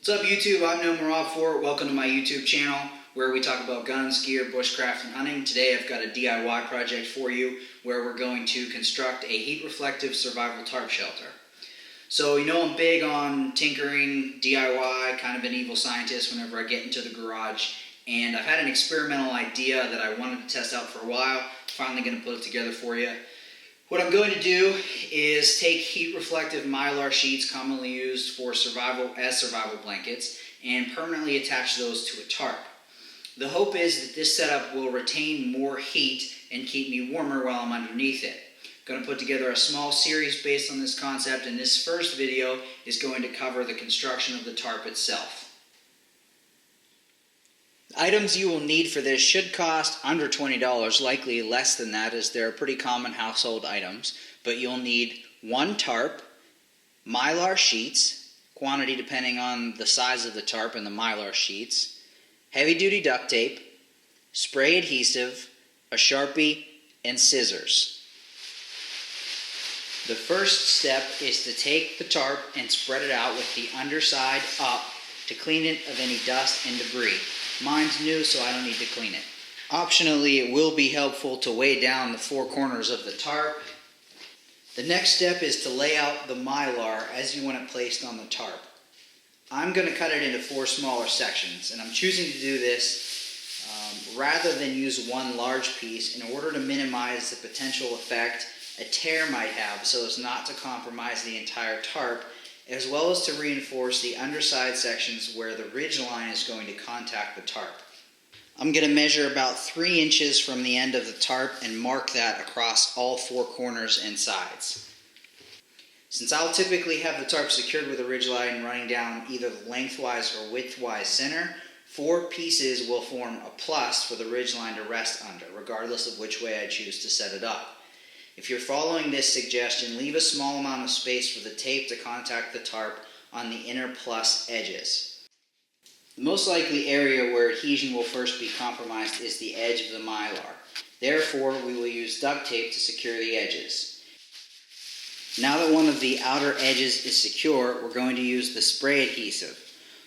What's up YouTube? I'm No Rob Fort. Welcome to my YouTube channel where we talk about guns, gear, bushcraft, and hunting. Today I've got a DIY project for you where we're going to construct a heat reflective survival tarp shelter. So you know I'm big on tinkering, DIY, kind of an evil scientist whenever I get into the garage. And I've had an experimental idea that I wanted to test out for a while. Finally going to put it together for you. What I'm going to do is take heat reflective mylar sheets commonly used for survival blankets and permanently attach those to a tarp. The hope is that this setup will retain more heat and keep me warmer while I'm underneath it. I'm going to put together a small series based on this concept, and this first video is going to cover the construction of the tarp itself. Items you will need for this should cost under $20, likely less than that as they're pretty common household items. But you'll need one tarp, mylar sheets, quantity depending on the size of the tarp and the mylar sheets, heavy-duty duct tape, spray adhesive, a Sharpie, and scissors. The first step is to take the tarp and spread it out with the underside up to clean it of any dust and debris. Mine's new, so I don't need to clean it. Optionally, it will be helpful to weigh down the four corners of the tarp. The next step is to lay out the mylar as you want it placed on the tarp. I'm going to cut it into four smaller sections, and I'm choosing to do this rather than use one large piece in order to minimize the potential effect a tear might have so as not to compromise the entire tarp, as well as to reinforce the underside sections where the ridgeline is going to contact the tarp. I'm going to measure about 3 inches from the end of the tarp and mark that across all four corners and sides. Since I'll typically have the tarp secured with a ridgeline running down either the lengthwise or widthwise center, 4 pieces will form a plus for the ridgeline to rest under, regardless of which way I choose to set it up. If you're following this suggestion, leave a small amount of space for the tape to contact the tarp on the inner plus edges. The most likely area where adhesion will first be compromised is the edge of the mylar. Therefore, we will use duct tape to secure the edges. Now that one of the outer edges is secure, we're going to use the spray adhesive.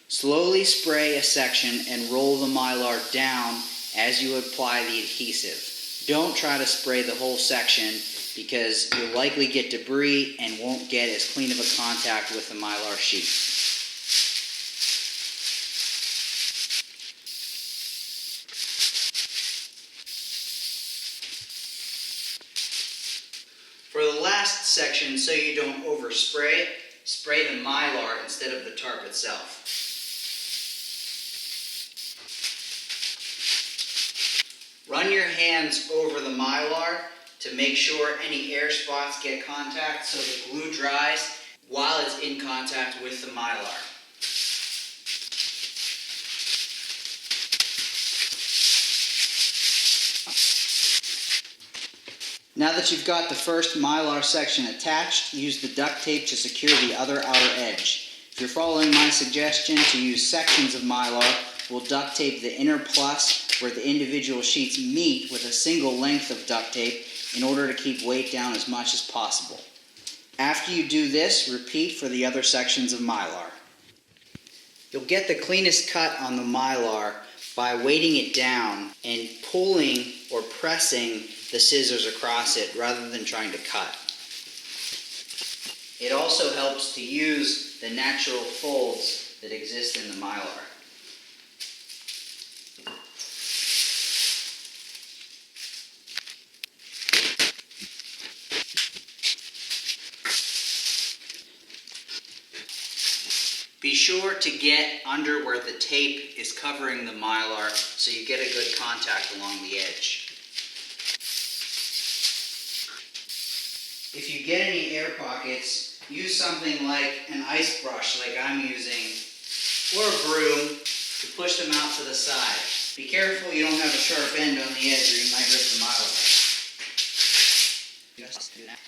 Slowly spray a section and roll the mylar down as you apply the adhesive. Don't try to spray the whole section because you'll likely get debris and won't get as clean of a contact with the mylar sheet. For the last section, so you don't overspray, spray the mylar instead of the tarp itself. Run your hands over the mylar to make sure any air spots get contact so the glue dries while it's in contact with the mylar. Now that you've got the first mylar section attached, use the duct tape to secure the other outer edge. If you're following my suggestion to use sections of mylar, we'll duct tape the inner plus where the individual sheets meet with a single length of duct tape in order to keep weight down as much as possible. After you do this, repeat for the other sections of mylar. You'll get the cleanest cut on the mylar by weighting it down and pulling or pressing the scissors across it rather than trying to cut. It also helps to use the natural folds that exist in the mylar. Be sure to get under where the tape is covering the mylar so you get a good contact along the edge. If you get any air pockets, use something like an ice brush like I'm using, or a broom to push them out to the side. Be careful you don't have a sharp end on the edge or you might rip the mylar. Just do that.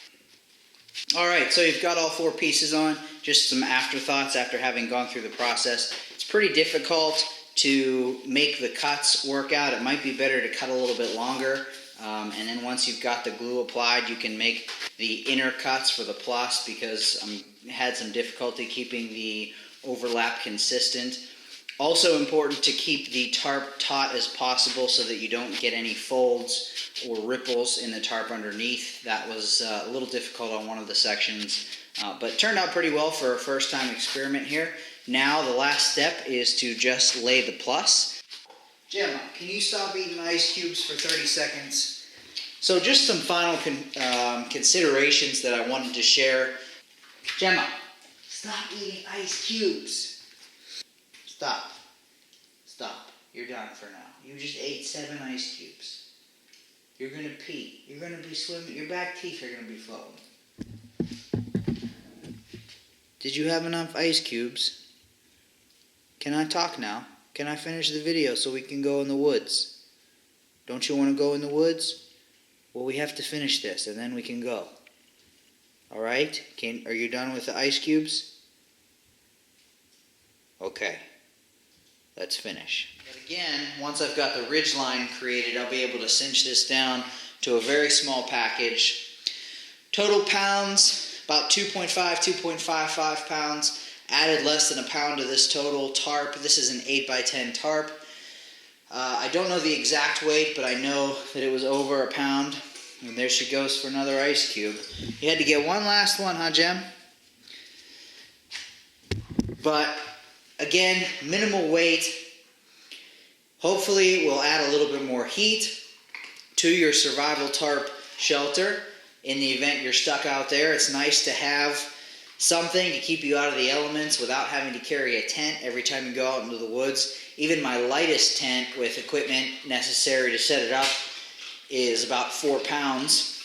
Alright, so you've got all 4 pieces on. Just some afterthoughts after having gone through the process. It's pretty difficult to make the cuts work out. It might be better to cut a little bit longer. And then once you've got the glue applied, you can make the inner cuts for the plus because I had some difficulty keeping the overlap consistent. Also important to keep the tarp taut as possible so that you don't get any folds or ripples in the tarp underneath. That was a little difficult on one of the sections, but turned out pretty well for a first time experiment here. Now the last step is to just lay the plus. Gemma, can you stop eating ice cubes for 30 seconds? So just some final considerations that I wanted to share. Gemma, stop eating ice cubes. Stop. Stop. You're done for now. You just ate 7 ice cubes. You're going to pee. You're going to be swimming. Your back teeth are going to be floating. Did you have enough ice cubes? Can I talk now? Can I finish the video so we can go in the woods? Don't you want to go in the woods? Well, we have to finish this and then we can go. Alright? Are you done with the ice cubes? Okay. Let's finish. But again, once I've got the ridgeline created, I'll be able to cinch this down to a very small package. Total pounds, about 2.5, 2.55 pounds. Added less than a pound to this total tarp. This is an 8x10 tarp. I don't know the exact weight, but I know that it was over a pound. And there she goes for another ice cube. You had to get one last one, huh, Jem? But again, minimal weight. Hopefully we'll add a little bit more heat to your survival tarp shelter. In the event you're stuck out there, it's nice to have something to keep you out of the elements without having to carry a tent every time you go out into the woods. Even my lightest tent with equipment necessary to set it up is about 4 pounds.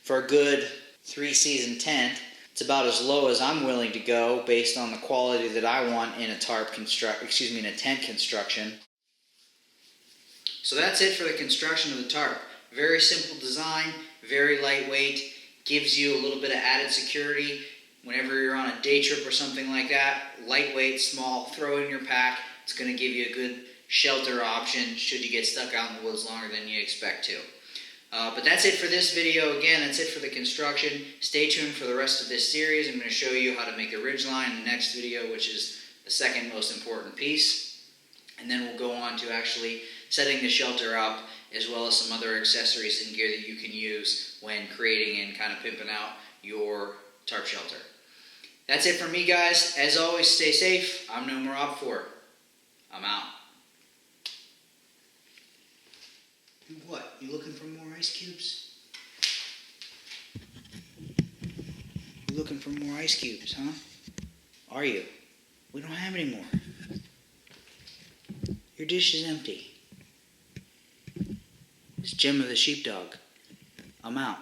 For a good 3-season tent, it's about as low as I'm willing to go based on the quality that I want in a in a tent construction. So that's it for the construction of the tarp. Very simple design, very lightweight, gives you a little bit of added security whenever you're on a day trip or something like that. Lightweight, small, throw it in your pack. It's going to give you a good shelter option should you get stuck out in the woods longer than you expect to. But that's it for this video. Again, that's it for the construction. Stay tuned for the rest of this series. I'm going to show you how to make a ridgeline in the next video, which is the second most important piece. And then we'll go on to actually setting the shelter up, as well as some other accessories and gear that you can use when creating and kind of pimping out your tarp shelter. That's it from me, guys. As always, stay safe. I'm No More Op 4. I'm out. What? You looking for more ice cubes? You looking for more ice cubes, huh? Are you? We don't have any more. Your dish is empty. It's Gemma the sheepdog. I'm out.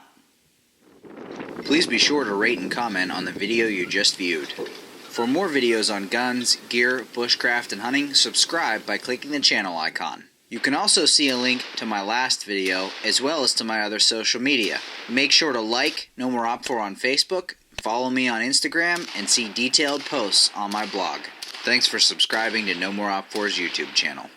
Please be sure to rate and comment on the video you just viewed. For more videos on guns, gear, bushcraft, and hunting, subscribe by clicking the channel icon. You can also see a link to my last video, as well as to my other social media. Make sure to like No More Op 4 on Facebook, follow me on Instagram, and see detailed posts on my blog. Thanks for subscribing to No More Op 4's YouTube channel.